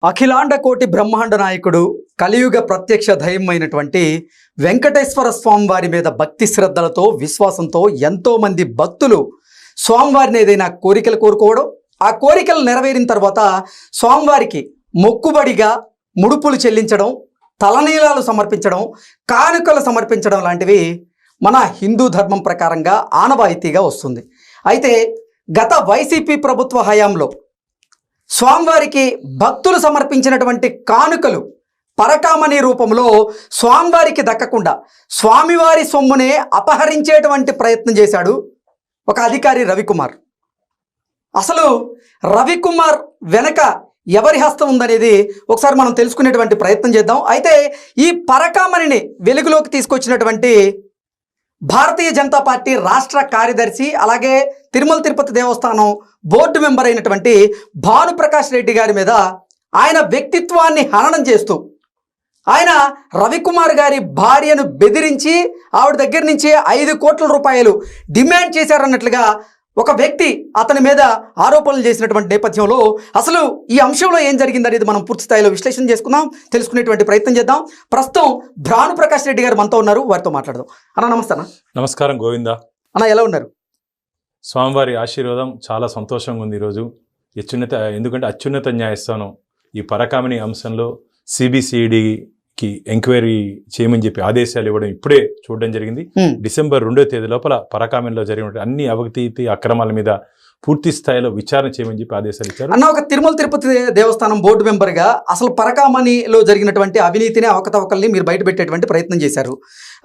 అఖిలాండ కోటి బ్రహ్మాండ నాయకుడు కలియుగ ప్రత్యక్ష దైవమైనటువంటి వెంకటేశ్వర స్వామి వారి మీద భక్తి శ్రద్ధలతో విశ్వాసంతో ఎంతో మంది భక్తులు స్వామివారిని ఏదైనా కోరికలు కోరుకోవడం, ఆ కోరికలు నెరవేరిన తర్వాత స్వామివారికి మొక్కుబడిగా ముడుపులు చెల్లించడం, తలనీలాలు సమర్పించడం, కానుకలు సమర్పించడం లాంటివి మన హిందూ ధర్మం ప్రకారంగా ఆనవాయితీగా వస్తుంది. అయితే గత వైసీపీ ప్రభుత్వ హయాంలో స్వామివారికి భక్తులు సమర్పించినటువంటి కానుకలు పరకామణి రూపంలో స్వామివారికి దక్కకుండా స్వామివారి సొమ్మునే అపహరించేటువంటి ప్రయత్నం చేశాడు ఒక అధికారి రవికుమార్. అసలు రవికుమార్ వెనక ఎవరి హస్తం ఉందనేది ఒకసారి మనం తెలుసుకునేటువంటి ప్రయత్నం చేద్దాం. అయితే ఈ పరకామణిని వెలుగులోకి తీసుకొచ్చినటువంటి భారతీయ జనతా పార్టీ రాష్ట్ర కార్యదర్శి, అలాగే తిరుమల తిరుపతి దేవస్థానం బోర్డు మెంబర్ అయినటువంటి భానుప్రకాష్ రెడ్డి గారి మీద ఆయన వ్యక్తిత్వాన్ని హననం చేస్తూ ఆయన రవికుమార్ గారి భార్యను బెదిరించి ఆవిడ దగ్గర నుంచి 5 కోట్ల రూపాయలు డిమాండ్ చేశారన్నట్లుగా ఒక వ్యక్తి అతని మీద ఆరోపణలు చేసినటువంటి నేపథ్యంలో అసలు ఈ అంశంలో ఏం జరిగిందనేది మనం పూర్తి స్థాయిలో విశ్లేషణ చేసుకుందాం, తెలుసుకునేటువంటి ప్రయత్నం చేద్దాం. ప్రస్తుతం భానుప్రకాష్ రెడ్డి గారు మనతో ఉన్నారు, వారితో మాట్లాడదాం. అన్న నమస్తే. అన్న నమస్కారం. గోవింద అన్న, ఎలా ఉన్నారు? స్వామివారి ఆశీర్వాదం, చాలా సంతోషంగా ఉంది ఈరోజు. ఎందుకంటే అత్యున్నత న్యాయస్థానం ఈ పరకామణి అంశంలో సిబిసిఐడికి ఎంక్వైరీ చేయమని చెప్పి ఆదేశాలు ఇవ్వడం ఇప్పుడే చూడడం జరిగింది. డిసెంబర్ 2వ తేదీ లోపల పరకామణిలో జరిగిన అన్ని అవినీతి అక్రమాల మీద పూర్తి స్థాయిలో విచారణ చేయమని చెప్పి ఆదేశాలు ఇచ్చారు. అన్న, ఒక తిరుమల తిరుపతి దేవస్థానం బోర్డు మెంబర్గా అసలు పరకామణిలో జరిగినటువంటి అవినీతిని, అవకతవకల్ని మీరు బయట పెట్టేటువంటి ప్రయత్నం చేశారు.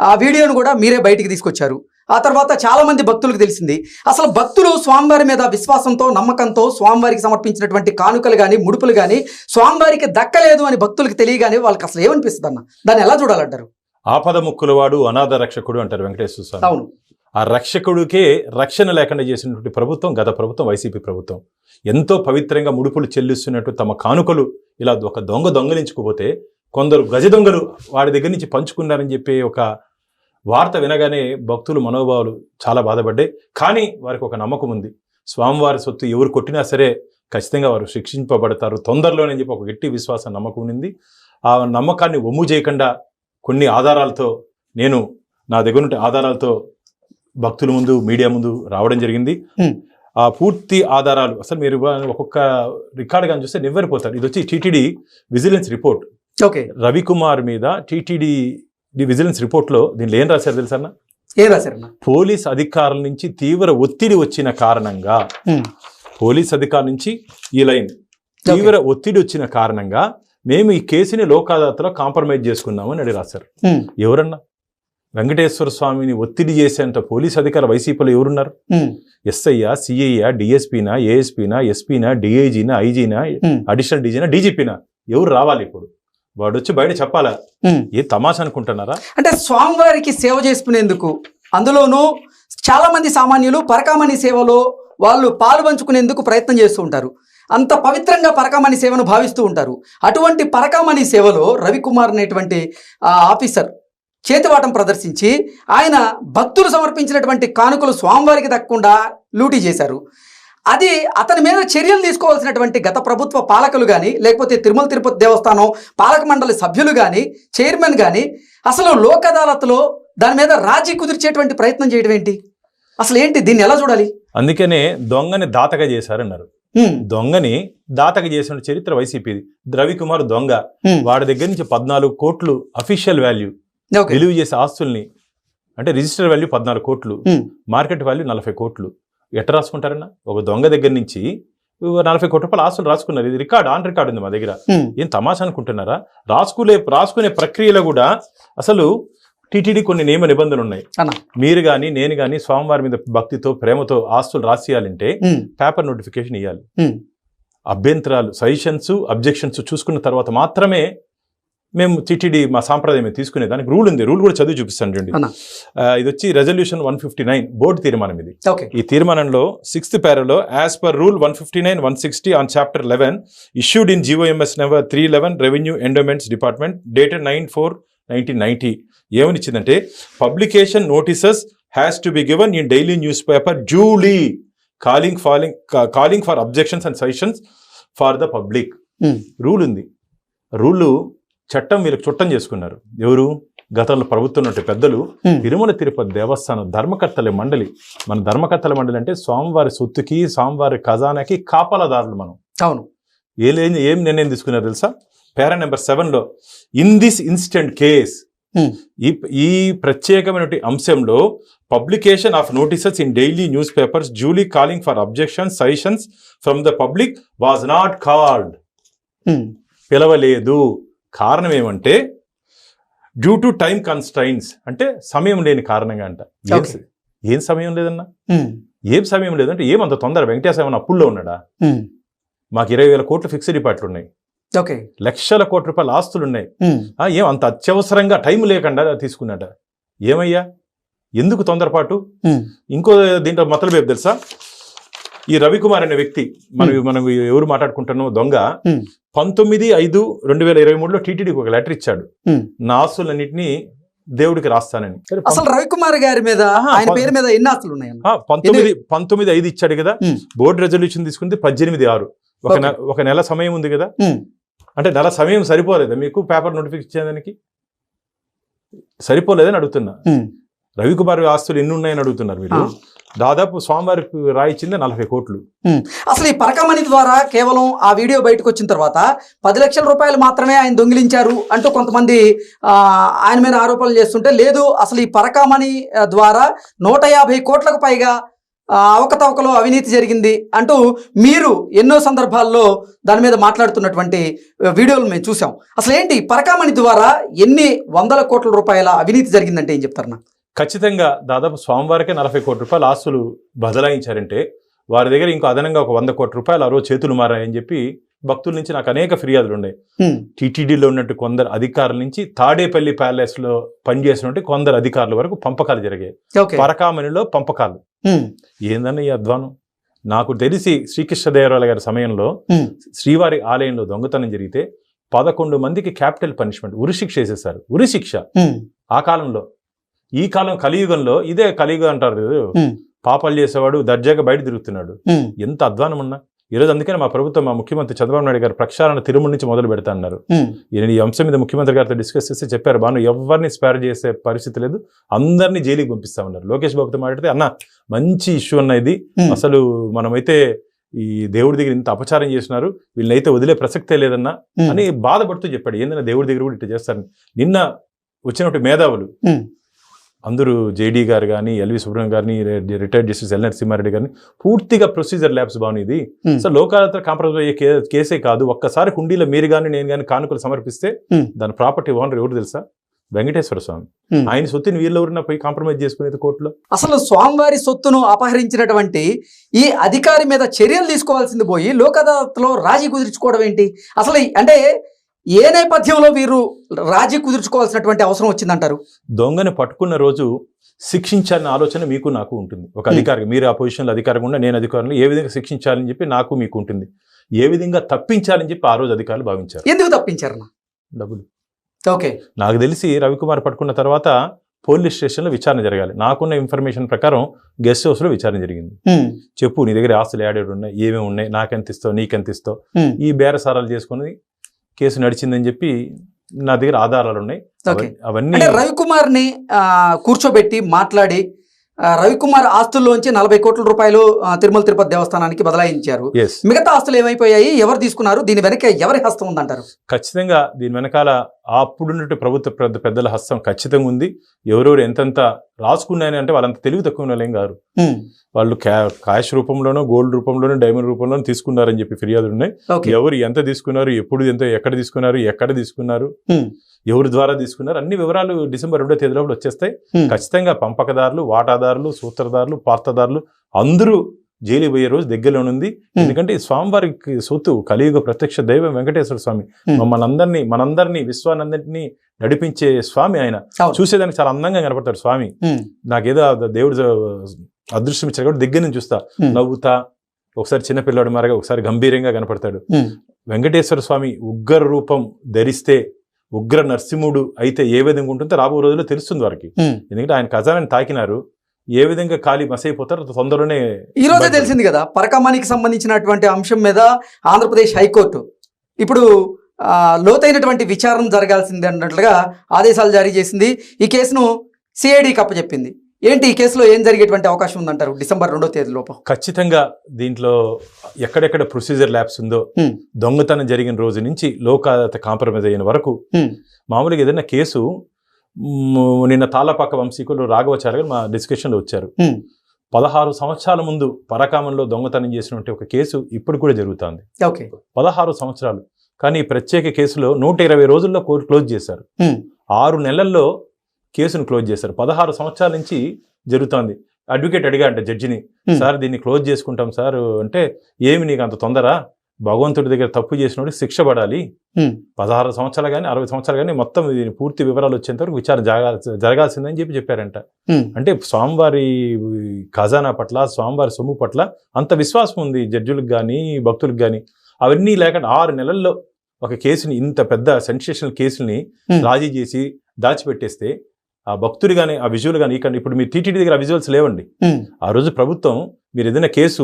ఆ వీడియోను కూడా మీరే బయటికి తీసుకొచ్చారు. ఆ తర్వాత చాలా మంది భక్తులకు తెలిసింది. అసలు భక్తులు స్వామివారి మీద విశ్వాసంతో, నమ్మకంతో స్వామివారికి సమర్పించినటువంటి కానుకలు కానీ, ముడుపులు కానీ స్వామివారికి దక్కలేదు అని భక్తులకు తెలియగానే వాళ్ళకి అసలు ఏమనిపిస్తుంది అన్న? దాన్ని ఎలా చూడాలంటారు? ఆపద ముక్కులవాడు అనాథ రక్షకుడు అంటారు వెంకటేశ్వర స్వామి. అవును, ఆ రక్షకుడికే రక్షణ లేకుండా చేసినటువంటి ప్రభుత్వం గత ప్రభుత్వం, వైసీపీ ప్రభుత్వం. ఎంతో పవిత్రంగా ముడుపులు చెల్లిస్తున్నట్టు తమ కానుకలు ఇలా ఒక దొంగలించుకుపోతే కొందరు గజ దొంగలు వాడి దగ్గర నుంచి పంచుకున్నారని చెప్పి ఒక వార్త వినగానే భక్తులు మనోభావాలు చాలా బాధపడ్డాయి. కానీ వారికి ఒక నమ్మకం ఉంది, స్వామివారి సొత్తు ఎవరు కొట్టినా సరే ఖచ్చితంగా వారు శిక్షింపబడతారు తొందరలోనే చెప్పి ఒక గట్టి విశ్వాసం, నమ్మకం ఉంది. ఆ నమ్మకాన్ని ఒమ్ము చేయకుండా కొన్ని ఆధారాలతో, నేను నా దగ్గర ఉండే ఆధారాలతో భక్తుల ముందు, మీడియా ముందు రావడం జరిగింది. ఆ పూర్తి ఆధారాలు అసలు మీరు ఒక్కొక్క రికార్డ్ కానీ చూస్తే నివ్వెరిపోతారు. ఇది వచ్చి TTD vigilance report. Okay, Ravikumar మీద టీటీడీ విజిలెన్స్ రిపోర్ట్లో దీనిలో ఏం రాశారు తెలుసా? ఏం రాశారన్న? పోలీస్ అధికారుల నుంచి తీవ్ర ఒత్తిడి వచ్చిన కారణంగా, పోలీస్ అధికారుల నుంచి ఈ లైన్, తీవ్ర ఒత్తిడి వచ్చిన కారణంగా మేము ఈ కేసుని లోక్ అదాలత్లో కాంప్రమైజ్ చేసుకున్నామని అడిగి రాశారు. ఎవరన్నా? వెంకటేశ్వర స్వామిని ఒత్తిడి చేసేంత పోలీస్ అధికారులు వైసీపీలో ఎవరున్నారు? ఎస్ఐయా, సిఐయా, డిఎస్పీనా, ఏఎస్పీనా, ఎస్పీనా, డిఐజీనా, ఐజీనా, అడిషనల్ డీజీనా, డీజీపీనా? ఎవరు రావాలి ఇప్పుడు? వాడు వచ్చి బయట చెప్పాలా? ఏ తమాషా అనుకుంటున్నారా? అంటే స్వామివారికి సేవ చేసుకునేందుకు, అందులోనూ చాలా మంది సామాన్యులు పరకామణి సేవలో వాళ్ళు పాలు పంచుకునేందుకు ప్రయత్నం చేస్తూ ఉంటారు. అంత పవిత్రంగా పరకామణి సేవను భావిస్తూ ఉంటారు. అటువంటి పరకామణి సేవలో రవికుమార్ అనేటువంటి ఆఫీసర్ చేతివాటం ప్రదర్శించి ఆయన భక్తులు సమర్పించినటువంటి కానుకలు స్వామివారికి దక్కకుండా లూటీ చేశారు. అది అతని మీద చర్యలు తీసుకోవాల్సినటువంటి గత ప్రభుత్వ పాలకులు కానీ, లేకపోతే తిరుమల తిరుపతి దేవస్థానం పాలక మండలి సభ్యులు కానీ, చైర్మన్ కానీ అసలు లోక్ అదాలత్లో దాని మీద రాజీ కుదిర్చేటువంటి ప్రయత్నం చేయడం ఏంటి? అసలు ఏంటి, దీన్ని ఎలా చూడాలి? అందుకనే దొంగని దాతగా చేశారన్నారు. దొంగని దాతగా చేసిన చరిత్ర వైసీపీది. రవికుమార్ దొంగ, వాడి దగ్గర నుంచి 14 కోట్లు అఫీషియల్ వాల్యూ విలువ చేసే ఆస్తుల్ని, అంటే రిజిస్టర్ వాల్యూ 14 కోట్లు, మార్కెట్ వాల్యూ 40 కోట్లు. ఎట్లా రాసుకుంటారన్నా? ఒక దొంగ దగ్గర నుంచి 40 కోట్ల రూపాయల ఆస్తులు రాసుకున్నారు. ఇది ఆన్ రికార్డ్ ఉంది మా దగ్గర. ఏం తమాషా అనుకుంటున్నారా? రాసుకునే ప్రక్రియలో కూడా అసలు టీటీడీ కొన్ని నియమ నిబంధనలు ఉన్నాయి. మీరు కానీ, నేను కానీ స్వామివారి మీద భక్తితో, ప్రేమతో ఆస్తులు రాసియాలంటే పేపర్ నోటిఫికేషన్ ఇవ్వాలి. అభ్యంతరాలు, సజెషన్స్, అబ్జెక్షన్స్ చూసుకున్న తర్వాత మాత్రమే మేము టీటీడీ మా సాంప్రదాయం తీసుకునే దానికి రూల్ ఉంది. రూల్ కూడా చదివి చూపిస్తాను చూడండి. ఇది వచ్చి రెజల్యూషన్ 159 బోర్డు తీర్మానం. ఇది ఈ తీర్మానంలో 6th పారాలో as per rule 159/160 on chapter 11 issued in GOMS number 311 revenue endowments department dated 9/4/1990 ఏమనిచ్చిందంటే, publication notices has to be given in daily news paper duly calling for objections and suggestions for the public. Rule ఉంది. Rule చట్టం వీళ్ళకి చుట్టం చేసుకున్నారు. ఎవరు? గతంలో ప్రభుత్వం ఉన్నట్టు పెద్దలు తిరుమల తిరుపతి దేవస్థానం ధర్మకర్తల మండలి. మన ధర్మకర్తల మండలి అంటే స్వామివారి సొత్తుకి స్వామివారి ఖజానాకి కాపలాదారులు మనం. అవును. ఏం నిర్ణయం తీసుకున్నారు తెలుసా? పారా నెంబర్ 7లో ఇన్ దిస్ ఇన్స్టెంట్ కేస్, ఈ ప్రత్యేకమైన అంశంలో publication of notices in daily news papers duly calling for objections suggestions from the public was not called. పిలవలేదు. కారణం ఏమంటే డ్యూ టు టైమ్ కన్స్ట్రైన్స్, అంటే సమయం లేని కారణంగా అంట. ఏం సమయం లేదన్నా? ఏం సమయం లేదంటే ఏమంత తొందర? వెంకటేశ్వర ఏమన్నా అప్పుల్లో ఉన్నాడా? మాకు 20,000 కోట్లు ఫిక్స్డ్ డిపాజిట్లు ఉన్నాయి, లక్షల కోట్ల రూపాయల ఆస్తులు ఉన్నాయి. ఏం అంత అత్యవసరంగా టైం లేకుండా తీసుకున్నాడ? ఏమయ్యా, ఎందుకు తొందరపాటు? ఇంకో దీంట్లో మతలబేపు తెలుసా? ఈ రవికుమార్ అనే వ్యక్తి, మనం ఎవరు మాట్లాడుకుంటున్నాం, దొంగ 19/5/2023లో టీటీడీకి ఒక లెటర్ ఇచ్చాడు, నా ఆస్తులన్నింటినీ దేవుడికి రాస్తానని. అసలు రవికుమార్ గారి మీద, ఆయన పేరు మీద ఎన్ని ఆస్తులు ఉన్నాయి? 19/5 ఇచ్చాడు కదా. బోర్డు రెజల్యూషన్ తీసుకుంది 18/6. ఒక నెల సమయం ఉంది కదా. అంటే నెల సమయం సరిపోలేదా మీకు పేపర్ నోటిఫికేషన్ చేయడానికి? సరిపోలేదని అడుగుతున్నా. రవికుమార్ ఆస్తులు ఎన్ని ఉన్నాయని అడుగుతున్నారు మీరు. దాదాపు స్వామివారికి రాయిచ్చింది 40 కోట్లు. అసలు ఈ పరకమణి ద్వారా కేవలం ఆ వీడియో బయటకు వచ్చిన తర్వాత 10 లక్షల రూపాయలు మాత్రమే ఆయన దొంగిలించారు అంటూ కొంతమంది ఆయన మీద ఆరోపణలు చేస్తుంటే, లేదు అసలు ఈ పరకమణి ద్వారా 150 కోట్లకు పైగా అవకతవకలో అవినీతి జరిగింది అంటూ మీరు ఎన్నో సందర్భాల్లో దాని మీద మాట్లాడుతున్నటువంటి వీడియోలు మేము చూసాం. అసలు ఏంటి పరకామణి ద్వారా ఎన్ని వందల కోట్ల రూపాయల అవినీతి జరిగిందంటే ఏం చెప్తారన్నా? ఖచ్చితంగా దాదాపు స్వామివారికే 40 కోట్ల రూపాయల ఆస్తులు బదలాయించారంటే, వారి దగ్గర ఇంకో అదనంగా ఒక 100 కోట్ల రూపాయలు ఆ రోజు చేతులు మారాయని చెప్పి భక్తుల నుంచి నాకు అనేక ఫిర్యాదులు ఉన్నాయి. టీటీడీలో ఉన్నట్టు కొందరు అధికారుల నుంచి తాడేపల్లి ప్యాలెస్ లో పనిచేసినట్టు కొందరు అధికారుల వరకు పంపకాలు జరిగాయి. పరకామణిలో పంపకాలు. ఏందన్న ఈ అధ్వానం? నాకు తెలిసి శ్రీకృష్ణదేవరాయల గారి సమయంలో శ్రీవారి ఆలయంలో దొంగతనం జరిగితే 11 మందికి క్యాపిటల్ పనిష్మెంట్, ఉరిశిక్ష వేసేసారు. ఉరిశిక్ష ఆ కాలంలో. ఈ కాలం కలియుగంలో ఇదే కలియుగం అంటారు, పాపాలు చేసేవాడు దర్జాగా బయట తిరుగుతున్నాడు. ఎంత అధ్వానం ఉన్నా ఈరోజు. అందుకని మా ప్రభుత్వం, మా ముఖ్యమంత్రి చంద్రబాబు నాయుడు గారు ప్రక్షాళన తిరుమల నుంచి మొదలు పెడతా అన్నారు. ఈ అంశం మీద ముఖ్యమంత్రి గారితో డిస్కస్ చేస్తే చెప్పారు, బాను ఎవరిని స్పేర్ చేసే పరిస్థితి లేదు, అందరినీ జైలుకి పంపిస్తామన్నారు. లోకేష్ బాబుతో మాట్లాడితే, అన్న మంచి ఇష్యూ అన్న ఇది, అసలు మనమైతే ఈ దేవుడి దగ్గర ఇంత అపచారం చేసినారు, వీళ్ళనైతే వదిలే ప్రసక్తే లేదన్నా అని బాధపడుతూ చెప్పాడు. ఏందన్నా దేవుడి దగ్గర కూడా ఇట్లా చేస్తారని. నిన్న వచ్చినట్టు మేధావులు అందరూ జేడీ గారు కానీ, ఎల్వి సుబ్రహ్మణ్యం గారిని, రిటైర్డ్ జస్టిస్ ఎల్ నరసింహారెడ్డి గారిని పూర్తిగా ప్రొసీజర్ ల్యాబ్స్ బాగుంది. ఇది సో లోకాలతో కాంప్రమైజ్ అయ్యే కేసే కాదు. ఒక్కసారి హుండీలో మీరు కానీ నేను కానీ కానుకలు సమర్పిస్తే దాని ప్రాపర్టీ ఓనర్ ఎవరు తెలుసా? వెంకటేశ్వర స్వామి. ఆయన సొత్తుని వీళ్ళెవరన్నా పోయి కాంప్రమైజ్ చేసుకునేది కోర్టులో. అసలు స్వామివారి సొత్తును అపహరించినటువంటి ఈ అధికారి మీద చర్యలు తీసుకోవాల్సింది పోయి లోక్ అదాలత్లో రాజీ కుదుర్చుకోవడం ఏంటి? అసలు అంటే ఏ నేపథ్యంలో వీరు రాజీ కుదుర్చుకోవాల్సినటువంటి అవసరం వచ్చిందంటారు? దొంగని పట్టుకున్న రోజు శిక్షించాలనే ఆలోచన మీకు నాకు ఉంటుంది. ఒక అధికారి, మీరు ఆ పొజిషన్లో అధికారంగా ఉన్న, నేను అధికారులు ఏ విధంగా శిక్షించాలని చెప్పి నాకు మీకు ఉంటుంది. ఏ విధంగా తప్పించాలని చెప్పి ఆ రోజు అధికారులు భావించారు. ఎందుకు తప్పించారు? డబ్బులు. ఓకే. నాకు తెలిసి రవికుమార్ పట్టుకున్న తర్వాత పోలీస్ స్టేషన్లో విచారణ జరగాలి. నాకున్న ఇన్ఫర్మేషన్ ప్రకారం గెస్ట్ హౌస్ లో విచారణ జరిగింది. చెప్పు, నీ దగ్గర ఆస్తులు యాడేడు ఉన్నాయి, ఏమేమి ఉన్నాయి, నాకెంత ఇస్తావు, నీకెంత ఇస్తావు, ఈ బేరసారాలు చేసుకుని కేసు నడిచిందని చెప్పి నా దగ్గర ఆధారాలు ఉన్నాయి. అవన్నీ రవికుమార్ ని కూర్చోబెట్టి మాట్లాడి రవికుమార్ ఆస్తుల్లోంచి 40 కోట్ల రూపాయలు తిరుమల తిరుపతి దేవస్థానానికి బదలాయించారు. మిగతా ఆస్తులు ఏమైపోయాయి, ఎవరు తీసుకున్నారు, దీని వెనక ఎవరి హస్తం ఉందంటారు? ఖచ్చితంగా దీని వెనకాల అప్పుడున్నట్టు ప్రభుత్వ పెద్దల హస్తం ఖచ్చితంగా ఉంది. ఎవరెవరు ఎంతెంత రాసుకున్నాయని అంటే వాళ్ళంత తెలివి తక్కువ వాళ్ళేం కాదు. వాళ్ళు క్యాష్ రూపంలోనో, గోల్డ్ రూపంలోనో, డైమండ్ రూపంలోనో తీసుకున్నారని చెప్పి ఫిర్యాదులు ఉన్నాయి. ఎవరు ఎంత తీసుకున్నారు, ఎప్పుడు ఎంత, ఎక్కడ తీసుకున్నారు, ఎవరి ద్వారా తీసుకున్నారు, అన్ని వివరాలు డిసెంబర్ 2వ తేదీ లోపల వచ్చేస్తాయి. ఖచ్చితంగా పంపకదారులు, వాటాదారులు, సూత్రధారులు, పాత్రదారులు అందరూ జైలు పోయే రోజు దగ్గరలోనుంది. ఎందుకంటే ఈ స్వామివారికి సొత్తు, కలియుగ ప్రత్యక్ష దైవం వెంకటేశ్వర స్వామి. మనందరినీ విశ్వానందరినీ నడిపించే స్వామి ఆయన. చూసేదానికి చాలా అందంగా కనపడతాడు స్వామి. నాకేదో దేవుడు అదృష్టం ఇచ్చారు కాబట్టి దగ్గర నుంచి చూస్తా, నవ్వుతా, ఒకసారి చిన్నపిల్లాడు మారగా, ఒకసారి గంభీరంగా కనపడతాడు. వెంకటేశ్వర స్వామి ఉగ్ర రూపం ధరిస్తే, ఉగ్ర నరసింహుడు అయితే ఏ విధంగా ఉంటుందో రాబో రోజుల్లో తెలుస్తుంది వారికి. ఎందుకంటే ఆయన ఖజానాన్ని తాకినారు, ఏ విధంగా ఖాళీ మసైపోతారో తొందరలోనే. ఈ రోజే తెలిసింది కదా పరకమణికి సంబంధించినటువంటి అంశం మీద ఆంధ్రప్రదేశ్ హైకోర్టు ఇప్పుడు లోతైనటువంటి విచారణ జరగాల్సింది అన్నట్లుగా ఆదేశాలు జారీ చేసింది. ఈ కేసును సిఐడికి అప్పచెప్పింది. ఏంటి ఈ కేసులో ఏం జరిగేటువంటి అవకాశం ఉందంటారు డిసెంబర్ 2వ తేదీ లోపు? ఖచ్చితంగా దీంట్లో ఎక్కడెక్కడ ప్రొసీజర్ ల్యాబ్స్ ఉందో, దొంగతనం జరిగిన రోజు నుంచి లోక్ అదాలత్ కాంప్రమైజ్ అయిన వరకు, మామూలుగా ఏదైనా కేసు నిన్న తాళ్ళపాక వంశీకులు రాఘవాచార్య గారు మా డిస్కషన్లో వచ్చారు. 16 సంవత్సరాల ముందు పరకామంలో దొంగతనం చేసినటువంటి ఒక కేసు ఇప్పుడు కూడా జరుగుతుంది. 16 సంవత్సరాలు. కానీ ఈ ప్రత్యేక కేసులో 120 రోజుల్లో కోర్టు క్లోజ్ చేశారు. 6 నెలల్లో కేసును క్లోజ్ చేశారు. 16 సంవత్సరాల నుంచి జరుగుతోంది. అడ్వకేట్ అడిగా అంటే జడ్జిని, సార్ దీన్ని క్లోజ్ చేసుకుంటాం సార్ అంటే, ఏమి నీకు అంత తొందర, భగవంతుడి దగ్గర తప్పు చేసినోడికి శిక్ష పడాలి, 16 సంవత్సరాలు కానీ 60 సంవత్సరాలు కానీ మొత్తం దీని పూర్తి వివరాలు వచ్చేంత వరకు విచారణ జరగాల్సిందని చెప్పారంట. అంటే స్వామివారి ఖజానా పట్ల, స్వామివారి సొమ్ము పట్ల అంత విశ్వాసం ఉంది జడ్జిలకు కానీ భక్తులకు కానీ. అవన్నీ లేకుండా 6 నెలల్లో ఒక కేసుని, ఇంత పెద్ద సెన్సేషనల్ కేసుని రాజీ చేసి దాచిపెట్టేస్తే ఆ భక్తుడు కానీ ఆ విజువల్ కానీ, ఇప్పుడు మీ టీటీడీ దగ్గర ఆ విజువల్స్ లేవండి. ఆ రోజు ప్రభుత్వం మీరు ఏదైనా కేసు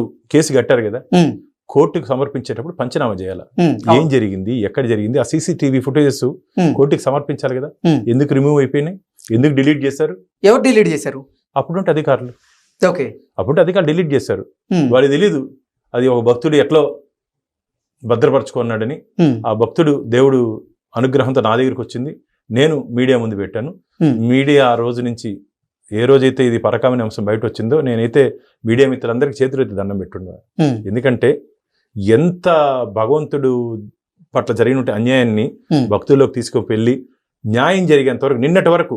కట్టారు కదా, కోర్టుకు సమర్పించేటప్పుడు పంచనామా చేయాలి. ఏం జరిగింది, ఎక్కడ జరిగింది, ఆ సీసీటీవీ ఫుటేజెస్ కోర్టుకి సమర్పించాలి కదా. ఎందుకు రిమూవ్ అయిపోయినాయి, ఎందుకు డిలీట్ చేశారు, ఎవరు డిలీట్ చేశారు? అప్పుడుంటే అధికారులు. అప్పుడుంటే అధికారులు డిలీట్ చేశారు. వాడికి తెలీదు అది ఒక భక్తుడు ఎట్లా భద్రపరచుకున్నాడని. ఆ భక్తుడు దేవుడు అనుగ్రహంతో నా దగ్గరికి వచ్చింది, నేను మీడియా ముందు పెట్టాను. మీడియా ఆ రోజు నుంచి ఏ రోజైతే ఇది పరకామని అంశం బయట వచ్చిందో, నేనైతే మీడియా మిత్రులందరికీ చేతులెత్తి దండం పెట్టున్నా. ఎందుకంటే ఎంత భగవంతుడు పట్ల జరిగిన అన్యాయాన్ని భక్తుల్లోకి తీసుకువెళ్ళి న్యాయం జరిగేంత వరకు, నిన్నటి వరకు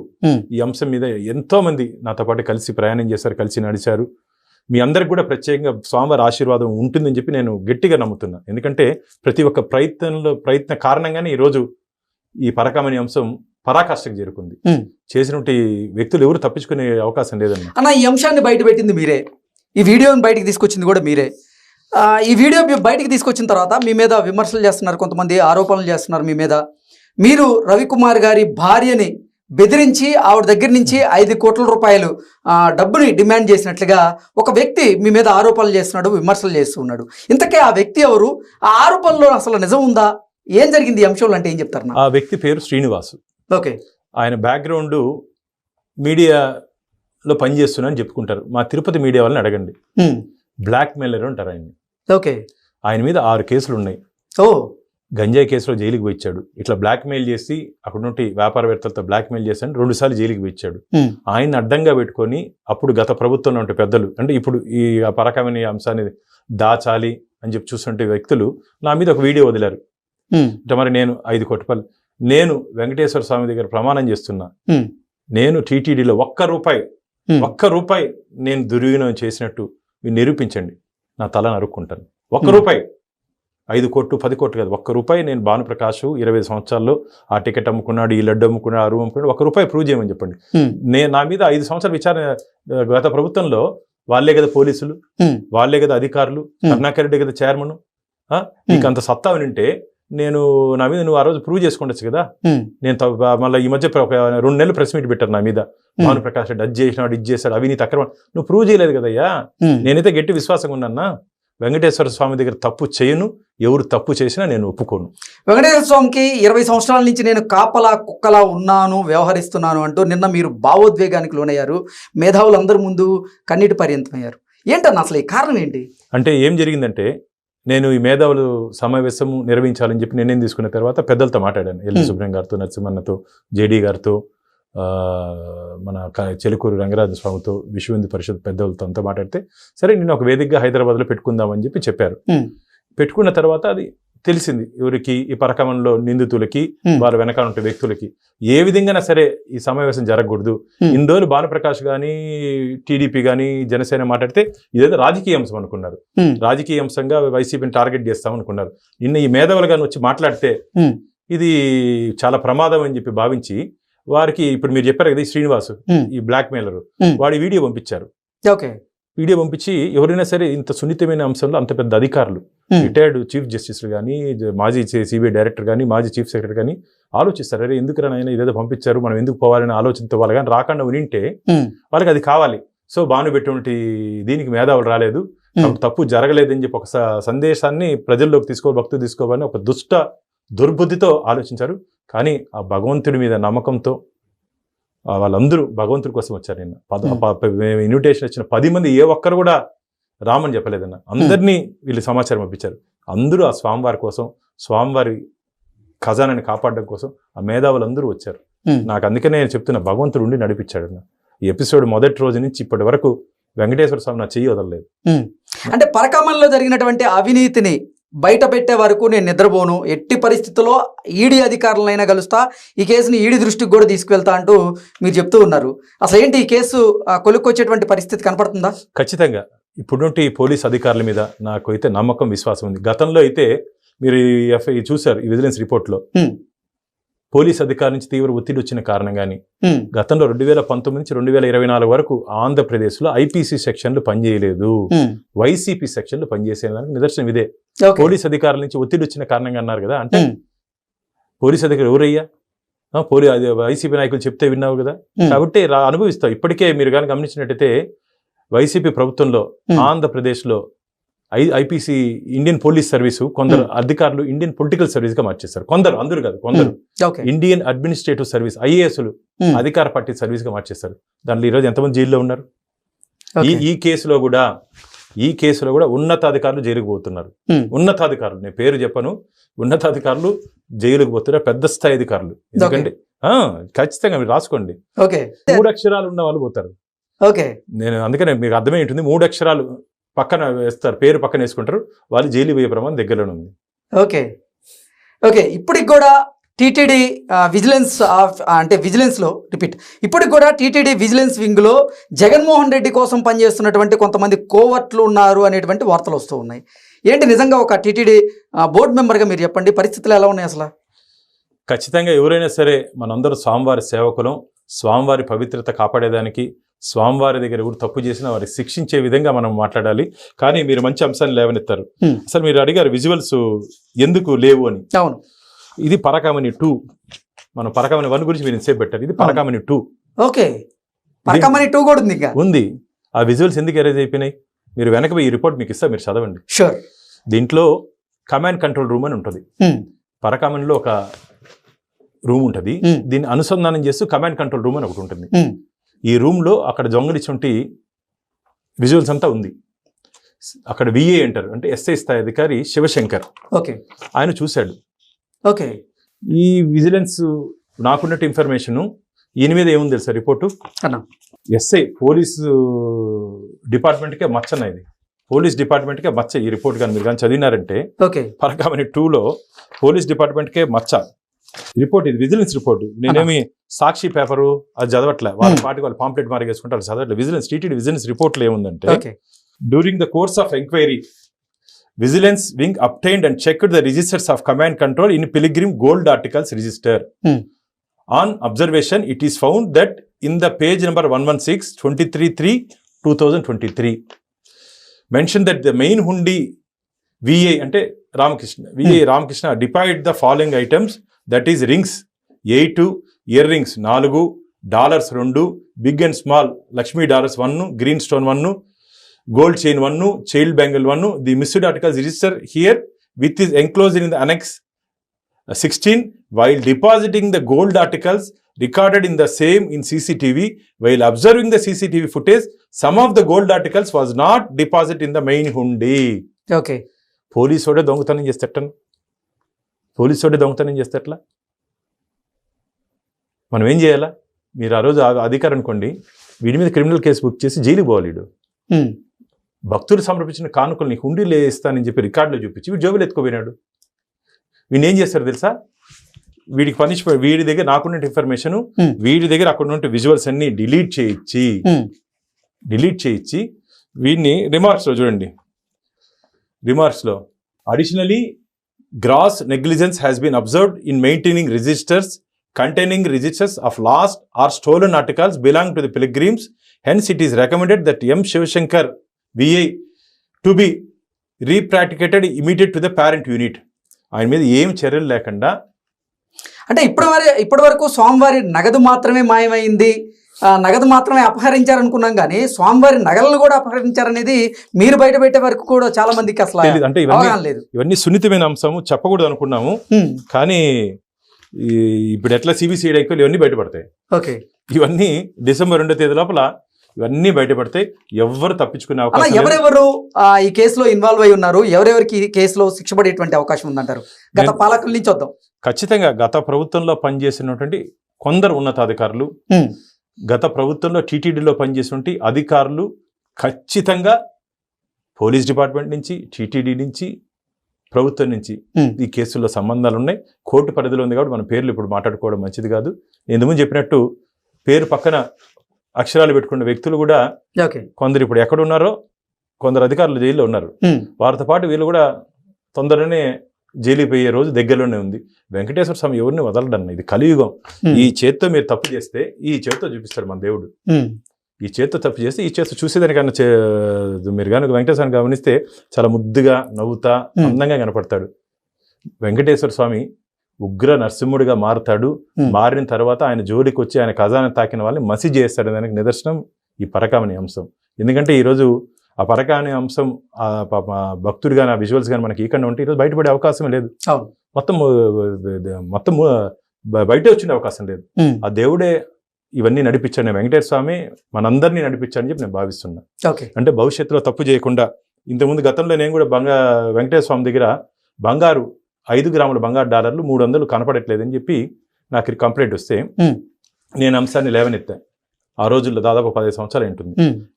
ఈ అంశం మీద ఎంతో మంది నాతో పాటు కలిసి ప్రయాణం చేశారు, కలిసి నడిచారు. మీ అందరికి కూడా ప్రత్యేకంగా స్వామివారి ఆశీర్వాదం ఉంటుందని చెప్పి నేను గట్టిగా నమ్ముతున్నా. ఎందుకంటే ప్రతి ఒక్క ప్రయత్న కారణంగానే ఈరోజు ఈ పరకామని అంశం పరాకాష్ఠకు చేరుకుంది. చేసినటువంటి వ్యక్తులు ఎవరు తప్పించుకునే అవకాశం లేదన్న. అన్న, ఈ అంశాన్ని బయట పెట్టింది మీరే, ఈ వీడియోని బయటకు తీసుకొచ్చింది కూడా మీరే. ఈ వీడియో బయటికి తీసుకొచ్చిన తర్వాత మీ మీద విమర్శలు చేస్తున్నారు, కొంతమంది ఆరోపణలు చేస్తున్నారు మీ మీద. మీరు రవికుమార్ గారి భార్యని బెదిరించి ఆవిడ దగ్గర నుంచి 5 కోట్ల రూపాయలు డబ్బుని డిమాండ్ చేసినట్లుగా ఒక వ్యక్తి మీ మీద ఆరోపణలు చేస్తున్నాడు, విమర్శలు చేస్తూ ఉన్నాడు. ఇంతకే ఆ వ్యక్తి ఎవరు, ఆ ఆరోపణలో అసలు నిజం ఉందా, ఏం జరిగింది ఈ అంశంలో అంటే ఏం చెప్తారు? ఆ వ్యక్తి పేరు శ్రీనివాసు. ఆయన బ్యాక్గ్రౌండ్ మీడియాలో పనిచేస్తున్నా అని చెప్పుకుంటారు. మా తిరుపతి మీడియా వాళ్ళని అడగండి. బ్లాక్ మెయిలర్ అంటారు ఆయన్ని. ఆయన మీద 6 కేసులు ఉన్నాయి. గంజాయి కేసులో జైలుకి పోయిచ్చాడు. ఇట్లా బ్లాక్ మెయిల్ చేసి అక్కడ నుండి వ్యాపారవేత్తలతో బ్లాక్ మెయిల్ చేశాడు. 2 సార్లు జైలుకి పోయిచ్చాడు. ఆయన అడ్డంగా పెట్టుకొని అప్పుడు గత ప్రభుత్వంలో ఉంటే పెద్దలు, అంటే ఇప్పుడు ఈ పరకామని అంశాన్ని దాచాలి అని చెప్పి చూస్తుంటే వ్యక్తులు నా మీద ఒక వీడియో వదిలారు. అంటే మరి నేను 5 కోట్ల రూపాయలు, నేను వెంకటేశ్వర స్వామి దగ్గర ప్రమాణం చేస్తున్నా, నేను టీటీడీలో ఒక్క రూపాయి నేను దుర్వినియోగం చేసినట్టు మీరు నిరూపించండి, నా తల నరుక్కుంటాను. 1 రూపాయి, 5 కోట్లు 10 కోట్లు కాదు, 1 రూపాయి. నేను భానుప్రకాష్ 20 సంవత్సరాల్లో ఆ టికెట్ అమ్ముకున్నాడు, ఈ లడ్డు అమ్ముకున్నాడు, ఆ రూమ్ అమ్ముకున్నాడు, 1 రూపాయి ప్రూవ్ చేయమని చెప్పండి. నా మీద 5 సంవత్సరాల విచారణ గత ప్రభుత్వంలో వాళ్ళే కదా పోలీసులు, వాళ్ళే కదా అధికారులు, కరుణాకర్ రెడ్డి కదా చైర్మన్. నీకు అంత సత్తా ఉంటే నేను నా మీద నువ్వు ఆ రోజు ప్రూవ్ చేసుకుండొచ్చు కదా. నేను మళ్ళీ ఈ మధ్య ఒక 2 నెలలు ప్రెస్ మీట్ పెట్టారు నా మీద, భానుప్రకాష్ రెడ్డి అది చేసినాడు, ఇది చేశాడు, అవినీతి అక్రమం. నువ్వు ప్రూవ్ చేయలేదు కదయ్యా. నేనైతే గట్టి విశ్వాసంగా ఉన్నానా, వెంకటేశ్వర స్వామి దగ్గర తప్పు చేయను, ఎవరు తప్పు చేసినా నేను ఒప్పుకోను. వెంకటేశ్వర స్వామికి 20 సంవత్సరాల నుంచి నేను కాపలా కుక్కలా ఉన్నాను, వ్యవహరిస్తున్నాను అంటూ నిన్న మీరు భావోద్వేగానికి లోనయ్యారు, మేధావులందరి ముందు కన్నీటి పర్యంతమయ్యారు. ఏంటన్నా అసలు ఈ కారణం ఏంటి? అంటే ఏం జరిగిందంటే, నేను ఈ మేధావులు సమావేశం నిర్వహించాలని చెప్పి నిర్ణయం తీసుకున్న తర్వాత పెద్దలతో మాట్లాడాను. ఎల్లి సుబ్రహ్మణ్యం గారితో, నరసింహన్నతో, జేడీ గారితో, మన చెలుకూరు రంగరాజ స్వామితో, విశ్వ హిందూ పరిషత్ పెద్దలతో అంతా మాట్లాడితే, సరే నేను ఒక వేదికగా హైదరాబాద్లో పెట్టుకుందామని చెప్పి చెప్పారు. పెట్టుకున్న తర్వాత అది తెలిసింది ఎవరికి, ఈ పరకామంలో నిందితులకి, వాళ్ళ వెనకాల ఉండే వ్యక్తులకి ఏ విధంగా సరే ఈ సమావేశం జరగకూడదు. ఇన్ని రోజులు భానుప్రకాష్ కానీ, టీడీపీ కానీ, జనసేన మాట్లాడితే ఇదేదో రాజకీయ అంశం అనుకున్నారు, రాజకీయ అంశంగా వైసీపీని టార్గెట్ చేస్తాం అనుకున్నారు. నిన్న ఈ మేధావులు కానీ వచ్చి మాట్లాడితే ఇది చాలా ప్రమాదం అని చెప్పి భావించి వారికి, ఇప్పుడు మీరు చెప్పారు కదా శ్రీనివాసు ఈ బ్లాక్ మెయిలర్, వాడి వీడియో పంపించారు. వీడియో పంపించి ఎవరైనా సరే ఇంత సున్నితమైన అంశంలో అంత పెద్ద అధికారులు, రిటైర్డ్ చీఫ్ జస్టిస్లు కానీ, మాజీ సిబిఐ డైరెక్టర్ కానీ, మాజీ చీఫ్ సెక్రటరీ కానీ ఆలోచిస్తారు, అరే ఎందుకు నాయన ఇదేదో పంపించారు, మనం ఎందుకు పోవాలని ఆలోచనతో వాళ్ళు కానీ రాకుండా వింటే వాళ్ళకి అది కావాలి. సో బాను పెట్టి దీనికి మేధావులు రాలేదు, తప్పు జరగలేదని చెప్పి ఒక సందేశాన్ని ప్రజల్లోకి భక్తులు తీసుకోవాలని ఒక దుష్ట దుర్బుద్ధితో ఆలోచించారు. కానీ ఆ భగవంతుడి మీద నమ్మకంతో వాళ్ళందరూ భగవంతుడి కోసం వచ్చారు. నిన్న ఇన్విటేషన్ వచ్చిన 10 మంది ఏ ఒక్కరు కూడా రామని చెప్పలేదన్న. అందరినీ వీళ్ళు సమాచారం పంపించారు. అందరూ ఆ స్వామివారి కోసం, స్వామివారి ఖజానాన్ని కాపాడడం కోసం ఆ మేధావులందరూ వచ్చారు. నాకు అందుకనే నేను చెప్తున్నా, భగవంతుడు ఉండి నడిపించాడు. ఈ ఎపిసోడ్ మొదటి రోజు నుంచి ఇప్పటి వరకు వెంకటేశ్వర స్వామి నా చెయ్యి వదలలేదు. అంటే పరకామణలో జరిగినటువంటి అవినీతిని బయట పెట్టే వరకు నేను నిద్రపోను, ఎట్టి పరిస్థితుల్లో ఈడీ అధికారులైనా కలుస్తా, ఈ కేసుని ఈడీ దృష్టికి కూడా తీసుకువెళ్తా అంటూ మీరు చెప్తూ ఉన్నారు. అసలు ఏంటి ఈ కేసు కొలుక్కొచ్చేటువంటి పరిస్థితి కనపడుతుందా? ఖచ్చితంగా ఇప్పుడుంటి పోలీస్ అధికారుల మీద నాకు అయితే నమ్మకం, విశ్వాసం ఉంది. గతంలో అయితే మీరు చూశారు ఈ విజిలెన్స్ రిపోర్ట్లో, పోలీస్ అధికారి నుంచి తీవ్ర ఒత్తిడి వచ్చిన కారణంగాని గతంలో 2019 నుంచి 2024 వరకు ఆంధ్రప్రదేశ్లో ఐపీసీ సెక్షన్లు పనిచేయలేదు, వైసీపీ సెక్షన్లు పనిచేసేదానికి నిదర్శనం ఇదే. పోలీస్ అధికారుల నుంచి ఒత్తిడి వచ్చిన కారణంగా అన్నారు కదా, అంటే పోలీస్ అధికారులు ఎవరయ్యా? వైసీపీ నాయకులు చెప్తే విన్నావు కదా, కాబట్టి అనుభవిస్తావు. ఇప్పటికే మీరు కానీ గమనించినట్టయితే వైసీపీ ప్రభుత్వంలో ఆంధ్రప్రదేశ్లో ఐపీసీ ఇండియన్ పోలీస్ సర్వీసు కొందరు అధికారులు ఇండియన్ పొలిటికల్ సర్వీస్ గా మార్చేస్తారు. కొందరు, అందరూ కాదు, కొందరు ఇండియన్ అడ్మినిస్ట్రేటివ్ సర్వీస్ ఐఏఎస్లు అధికార పార్టీ సర్వీస్ గా మార్చేస్తారు. దాంట్లో ఈరోజు ఎంతమంది జైల్లో ఉన్నారు? ఈ కేసులో కూడా ఉన్నతాధికారులు జైలుకు పోతున్నారు. ఉన్నతాధికారులు, నేను పేరు చెప్పను, ఉన్నతాధికారులు జైలుకు పోతున్నారు, పెద్ద స్థాయి అధికారులు. ఎందుకంటే ఖచ్చితంగా మీరు రాసుకోండి, 3 అక్షరాలు ఉన్న వాళ్ళు పోతారు. నేను అందుకనే మీకు అర్థమై ఉంటుంది, 3 అక్షరాలు పక్కన వేస్తారు, పేరు పక్కన వేసుకుంటారు, వాళ్ళు జైలు పోయే ప్రమాదం దగ్గరలోనే ఉంది. ఓకే ఇప్పటికి కూడా టీటీడీ విజిలెన్స్ అంటే విజిలెన్స్లో ఇప్పటికి కూడా టీటీడీ విజిలెన్స్ వింగ్లో జగన్మోహన్ రెడ్డి కోసం పనిచేస్తున్నటువంటి కొంతమంది కోవర్ట్లు ఉన్నారు అనేటువంటి వార్తలు వస్తూ ఉన్నాయి. ఏంటి నిజంగా ఒక టీటీడీ బోర్డు మెంబర్గా మీరు చెప్పండి, పరిస్థితులు ఎలా ఉన్నాయి అసలు? ఖచ్చితంగా ఎవరైనా సరే మనందరూ స్వామివారి సేవకులం, స్వామివారి పవిత్రత కాపాడేదానికి, స్వామివారి దగ్గర ఎవరు తప్పు చేసినా వారికి శిక్షించే విధంగా మనం మాట్లాడాలి. కానీ మీరు మంచి అంశాన్ని లేవనెత్తారు. అసలు మీరు అడిగారు విజువల్స్ ఎందుకు లేవు అని. అవును, ఇది పరకామణి 2. మనం పరకామణి 1 గురించి మీరు సేపు పెట్టారు, ఇది పరకామణి 2. పరకామణి 2 కూడా ఉంది. ఆ విజువల్స్ ఎందుకు ఎరేజ్ అయిపోయినాయి? మీరు వెనక ఈ రిపోర్ట్ మీకు ఇస్తా, మీరు చదవండి. దీంట్లో కమాండ్ కంట్రోల్ రూమ్ అని ఉంటుంది. పరకామణిలో ఒక రూమ్ ఉంటుంది, దీన్ని అనుసంధానం చేస్తూ కమాండ్ కంట్రోల్ రూమ్ అని ఒకటి ఉంటుంది. ఈ రూమ్లో అక్కడ దొంగలిచ్చుంటి విజువల్స్ అంతా ఉంది. అక్కడ విఏ అంటారు, అంటే ఎస్ఐ స్థాయి అధికారి శివశంకర్, ఆయన చూశాడు. ఈ విజిలెన్స్ నాకున్నట్టు ఇన్ఫర్మేషన్ ఈయన మీద ఏముంది తెలుసా రిపోర్టు? ఎస్ఐ పోలీసు డిపార్ట్మెంట్కే మచ్చన్న, ఇది పోలీస్ డిపార్ట్మెంట్కే మచ్చ. ఈ రిపోర్ట్ కానీ మీరు కానీ చదివినారంటే పరకామణి 2లో పోలీస్ డిపార్ట్మెంట్కే మచ్చ రిపోర్ట్. ఇది విజిలెన్స్ రిపోర్ట్. నేనేమి సాక్షి పేపరు అది చదవట్లే, వాళ్ళ పార్టీ వాళ్ళు పాంప్లెట్ మార్గేసుకుంటారు, చదవట్లే. టీటీడీ విజిలెన్స్ రిపోర్ట్లో ఏముందంటే, during the course of enquiry vigilance wing obtained and checked the registers of command control in pilgrim gold articles register. On observation it is found that in the page number 116 23/3/2023 mention that the main hundi VA అంటే Ramakrishna deposited the following items, that is rings 8, ear rings 4, dollars 2, big and small Lakshmi dollars 1, green stone 1, gold chain 1, child bangle 1. The missed articles register here with is enclosed in the annexe 16. While depositing the gold articles recorded in the same in CCTV, while observing the CCTV footage, some of the gold articles was not deposited in the main hundi. Police వాడే దొంగతనం చేస్తేటను, police వాడే దొంగతనం చేస్తేట్లా మనం ఏం చేయాలా? మీరు ఆ రోజు అధికారం అనుకోండి, వీడి మీద క్రిమినల్ కేసు బుక్ చేసి జైలుకి పోవాలి. వీడు భక్తులు సమర్పించిన కానుకలు నీకు హుండీలో వేస్తానని చెప్పి రికార్డులో చూపించి వీడు జోబులు ఎత్తుకోపోయినాడు. వీడిని ఏం చేస్తారు తెలుసా? వీడికి పనిష్మెంట్, వీడి దగ్గర నాకున్న ఇన్ఫర్మేషన్, వీడి దగ్గర అక్కడ ఉన్న విజువల్స్ అన్ని డిలీట్ చేయించి వీడిని రిమార్క్స్లో చూడండి. రిమార్క్స్లో additionally gross negligence has been observed in maintaining registers containing registers of lost or stolen articles belong to the pilgrims. Hence, it is recommended that M. Shivashankar VA to be repatriated immediate to the parent unit. ఆయన మీద ఏం చర్యలు లేకుండా, అంటే ఇప్పటి వరకు స్వామివారి నగదు మాత్రమే మాయమైంది, నగదు మాత్రమే అపహరించారనుకున్నాం కానీ స్వామివారి నగలను కూడా అపహరించారనేది మీరు బయట పెట్టే వరకు కూడా చాలా మందికి అసలు అంటే అవగాహన లేదు. ఇవన్నీ సున్నితమైన అంశము, చెప్పకూడదు అనుకున్నాము, కానీ ఇప్పుడు ఎట్లా సిబిసిఐడి ఎక్కువ ఇవన్నీ బయటపడతాయి. ఓకే, ఇవన్నీ డిసెంబర్ 2వ తేదీ లోపల ఇవన్నీ బయటపడతాయి. ఎవరు తప్పించుకునే అవకాశం, ఎవరెవరు ఈ కేసులో ఇన్వాల్వ్ అయి ఉన్నారు, ఎవరెవరికి ఈ కేసులో శిక్ష పడేటువంటి అవకాశం ఉందంటారు? గత పాలకుల నుంచి వద్దాం. ఖచ్చితంగా గత ప్రభుత్వంలో పనిచేసినటువంటి కొందరు ఉన్నతాధికారులు, గత ప్రభుత్వంలో టీటీడీలో పనిచేసినటువంటి అధికారులు ఖచ్చితంగా పోలీస్ డిపార్ట్మెంట్ నుంచి, టీటీడీ నుంచి, ప్రభుత్వం నుంచి ఈ కేసుల్లో సంబంధాలు ఉన్నాయి. కోర్టు పరిధిలో ఉంది కాబట్టి మన పేర్లు ఇప్పుడు మాట్లాడుకోవడం మంచిది కాదు. ఎందుకు చెప్పినట్టు పేరు పక్కన అక్షరాలు పెట్టుకున్న వ్యక్తులు కూడా కొందరు ఇప్పుడు ఎక్కడ ఉన్నారో, కొందరు అధికారులు జైల్లో ఉన్నారు. వారితో పాటు వీళ్ళు కూడా తొందరనే జైలుకి పోయే రోజు దగ్గరలోనే ఉంది. వెంకటేశ్వర స్వామి ఎవరిని వదలడన్న, ఇది కలియుగం. ఈ చేత్తో మీరు తప్పు చేస్తే ఈ చేత్తో చూపిస్తాడు మన దేవుడు. ఈ చేత్తో తప్పు చేస్తే ఈ చేత్తో చూసేదానికన్నా మీరు కనుక వెంకటేశ్వరాన్ని గమనిస్తే చాలా ముద్దుగా నవ్వుతా అందంగా కనపడతాడు. వెంకటేశ్వర స్వామి ఉగ్ర నరసింహుడిగా మారుతాడు. మారిన తర్వాత ఆయన జోలికి వచ్చి ఆయన ఖజానా తాకిన వాళ్ళని మసి చేస్తాడు. దానికి నిదర్శనం ఈ పరకామణి అంశం. ఎందుకంటే ఈరోజు ఆ పరకామణి అంశం భక్తుడు కానీ, ఆ విజువల్స్ కానీ మనకి ఇక్కడ ఉంటే ఈరోజు బయటపడే అవకాశం లేదు. మొత్తం బయటే వచ్చిన అవకాశం లేదు. ఆ దేవుడే ఇవన్నీ నడిపించాడు. వెంకటేశ్వర స్వామి మనందరినీ నడిపించాడని చెప్పి నేను భావిస్తున్నా. అంటే భవిష్యత్తులో తప్పు చేయకుండా, ఇంతకుముందు గతంలో నేను కూడా వెంకటేశ్వర స్వామి దగ్గర బంగారు 5 గ్రాముల బంగారు డాలర్లు 300 కనపడట్లేదని చెప్పి నాకు కంప్లైంట్ వస్తే నేను అంశాన్ని లేవనెత్తా. ఆ రోజుల్లో దాదాపు 15 సంవత్సరాలు ఉంటుంది.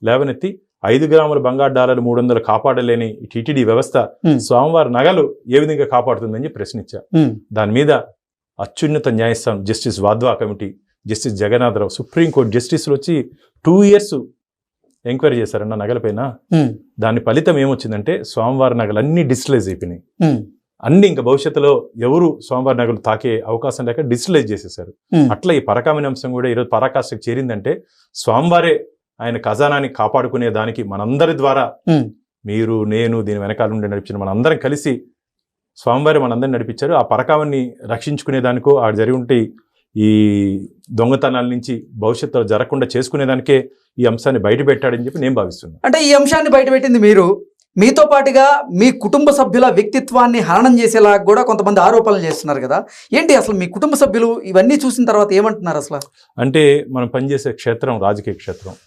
లేవనెత్తి 5 గ్రాముల బంగారు డాలర్లు 300 కాపాడలేని టీటీడీ వ్యవస్థ స్వామివారి నగలు ఏ విధంగా కాపాడుతుందని చెప్పి ప్రశ్నించా. దాని మీద అత్యున్నత న్యాయస్థానం justice Wadhwa committee, justice Jagannatha Rao, supreme court జస్టిస్లు వచ్చి 2 years ఎంక్వైరీ చేశారన్న నగలపైన. దాని ఫలితం ఏమొచ్చిందంటే స్వామివారి నగలు అన్ని డిజిటలైజ్ అయిపోయినాయి. అన్ని ఇంకా భవిష్యత్తులో ఎవరు స్వామివారి నగలు తాకే అవకాశం లేక డిజిటలైజ్ చేసేసారు. అట్లా ఈ పరకామణి అంశం కూడా ఈరోజు పరాకాష్ఠకు చేరిందంటే స్వామివారే ఆయన ఖజానాన్ని కాపాడుకునే దానికి మనందరి ద్వారా, మీరు నేను దీని వెనకాల నుండి నడిపించిన మనందరం కలిసి స్వామివారి మనందరిని నడిపించారు. ఆ పరకామణి రక్షించుకునే దానికో ఆ జరిగి ఉంటే ఈ దొంగతనాల నుంచి భవిష్యత్తులో జరగకుండా చేసుకునేదానికే ఈ అంశాన్ని బయట పెట్టాడని చెప్పి నేను భావిస్తున్నాను. అంటే ఈ అంశాన్ని బయటపెట్టింది మీరు, మీతో పాటుగా మీ కుటుంబ సభ్యుల వ్యక్తిత్వాన్ని హననం చేసేలా కూడా కొంతమంది ఆరోపణలు చేస్తున్నారు కదా, ఏంటి అసలు మీ కుటుంబ సభ్యులు ఇవన్నీ చూసిన తర్వాత ఏమంటున్నారు అసలు? అంటే మనం పనిచేసే క్షేత్రం రాజకీయ క్షేత్రం,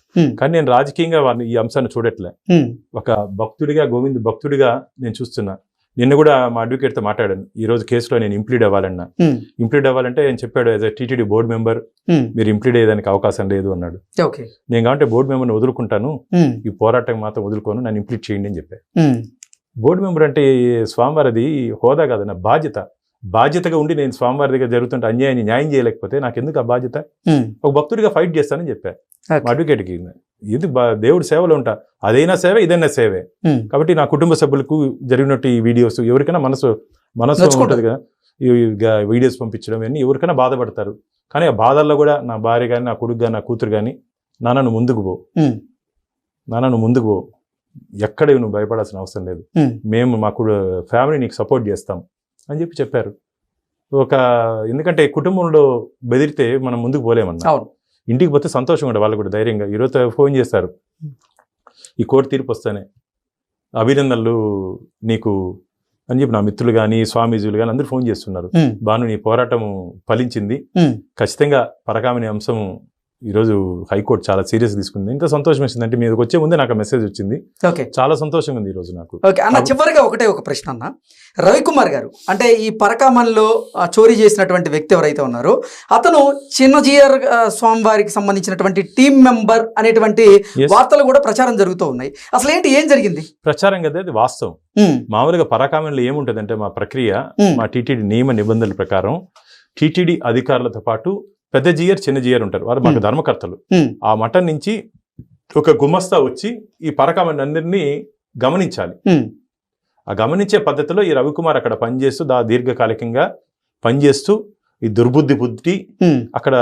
కానీ నేను రాజకీయంగా వారిని ఈ అంశాన్ని చూడట్లే. ఒక భక్తుడిగా, గోవింద్ భక్తుడిగా నేను చూస్తున్నా. నిన్న కూడా మా అడ్వకేట్తో మాట్లాడాను. ఈ రోజు కేసులో నేను ఇంప్లీడ్ అవ్వాలన్నా. ఇంప్లీడ్ అవ్వాలంటే ఆయన చెప్పాడు, as a TTD board member మీరు ఇంప్లీడ్ అయ్యేదానికి అవకాశం లేదు అన్నాడు. నేను కాబట్టి బోర్డు మెంబర్ని వదులుకుంటాను, ఈ పోరాటం మాత్రం వదులుకోను, నన్ను ఇంప్లీడ్ చేయండి అని చెప్పాను. బోర్డు మెంబర్ అంటే స్వామివారిది హోదా కాదన్న బాధ్యత. బాధ్యతగా ఉండి నేను స్వామివారి దగ్గర జరుగుతుంటే అన్యాయాన్ని న్యాయం చేయలేకపోతే నాకు ఎందుకు ఆ బాధ్యత? ఒక భక్తుడిగా ఫైట్ చేస్తానని చెప్పాను మా అడ్వకేట్కి. ఇది దేవుడి సేవలో ఉంటా, అదైనా సేవే ఇదైనా సేవే. కాబట్టి నా కుటుంబ సభ్యులకు జరిగినట్టు ఈ వీడియోస్ ఎవరికైనా మనసు ఉంటుంది కదా, ఈ వీడియోస్ పంపించడం ఇవన్నీ ఎవరికైనా బాధపడతారు. కానీ ఆ బాధల్లో కూడా నా భార్య కానీ, నా కొడుకు కానీ, నా కూతురు కానీ, నాన్న నువ్వు ముందుకు పో, ఎక్కడ నువ్వు భయపడాల్సిన అవసరం లేదు, మేము మా ఫ్యామిలీ నీకు సపోర్ట్ చేస్తాం అని చెప్పారు. ఎందుకంటే కుటుంబంలో బెదిరితే మనం ముందుకు పోలేమన్నా. ఇంటికి పోతే సంతోషంగా ఉండే వాళ్ళు కూడా ధైర్యంగా. ఈరోజు ఫోన్ చేస్తారు, ఈ కోర్టు తీర్పు వస్తానే అభినందనలు నీకు అని చెప్పి నా మిత్రులు కానీ, స్వామీజీలు కానీ అందరూ ఫోన్ చేస్తున్నారు. బాను నీ పోరాటం ఫలించింది, ఖచ్చితంగా పరకామణి అంశం ఈరోజు హైకోర్టు చాలా సీరియస్ తీసుకుంది. ఇంకా సంతోషం వచ్చింది అంటే మీదకి వచ్చే ముందే నాకు మెసేజ్ వచ్చింది. చాలా సంతోషంగా ఉంది ఈరోజు నాకు. అన్న చివరిగా ఒక ప్రశ్న అన్న, రవికుమార్ గారు అంటే ఈ పరకామణిలో చోరీ చేసినటువంటి వ్యక్తి ఎవరైతే ఉన్నారో అతను చిన్నజీయర్ స్వామివారికి సంబంధించినటువంటి టీం మెంబర్ అనేటువంటి వార్తలు కూడా ప్రచారం జరుగుతూ ఉన్నాయి. అసలు ఏం జరిగింది? ప్రచారం కదా, అది వాస్తవం. మామూలుగా పరకామణిలో ఏముంటదంటే మా ప్రక్రియ, మా టీటీడీ నియమ నిబంధనల ప్రకారం టీటీడీ అధికారులతో పాటు పెద్ద జీయర్, చిన్న జీయర్ ఉంటారు, వారు మాకు ధర్మకర్తలు. ఆ మఠం నుంచి ఒక గుమస్తా వచ్చి ఈ పరకామణి అందరినీ గమనించాలి. ఆ గమనించే పద్ధతిలో ఈ రవికుమార్ అక్కడ పనిచేస్తూ దీర్ఘకాలికంగా పనిచేస్తూ ఈ దుర్బుద్ధి బుద్ధి అక్కడ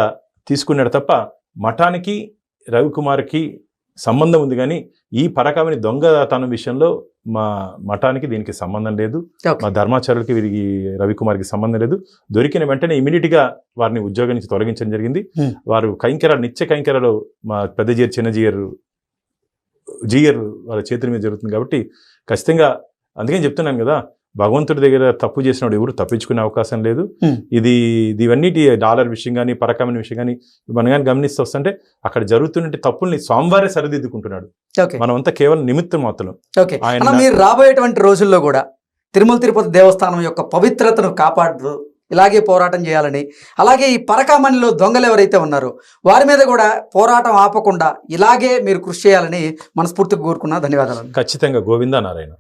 తీసుకున్నాడు తప్ప మఠానికి రవికుమార్కి సంబంధం ఉంది. కానీ ఈ పరకామణి దొంగతనం విషయంలో మా మఠానికి దీనికి సంబంధం లేదు, Okay. మా ధర్మాచారులకి వీరికి రవికుమార్కి సంబంధం లేదు. దొరికిన వెంటనే ఇమీడియట్ గా వారిని ఉద్యోగం నుంచి తొలగించడం జరిగింది. వారు కైంకర్యాలు నిత్య కైంకర్యాలు మా పెద్ద జీయర్ చిన్న జీయర్ వాళ్ళ చేతుల మీద జరుగుతుంది కాబట్టి ఖచ్చితంగా అందుకని చెప్తున్నాను కదా, భగవంతుడి దగ్గర తప్పు చేసినప్పుడు ఎవరు తప్పించుకునే అవకాశం లేదు. ఇవన్నిటి డాలర్ విషయం కానీ పరకమైన విషయం కానీ మనం కానీ గమనిస్తూ వస్తుంటే అక్కడ జరుగుతున్న తప్పుల్ని స్వామివారే సరిదిద్దుకుంటున్నాడు. మనం అంతా కేవలం నిమిత్తం మాత్రం. ఓకే, మీరు రాబోయేటువంటి రోజుల్లో కూడా తిరుమల తిరుపతి దేవస్థానం యొక్క పవిత్రతను కాపాడు ఇలాగే పోరాటం చేయాలని, అలాగే ఈ పరకామణిలో దొంగలు ఎవరైతే ఉన్నారో వారి మీద కూడా పోరాటం ఆపకుండా ఇలాగే మీరు కృషి చేయాలని మనస్ఫూర్తిగా కోరుకున్నా. ధన్యవాదాలు. ఖచ్చితంగా. గోవిందా నారాయణ.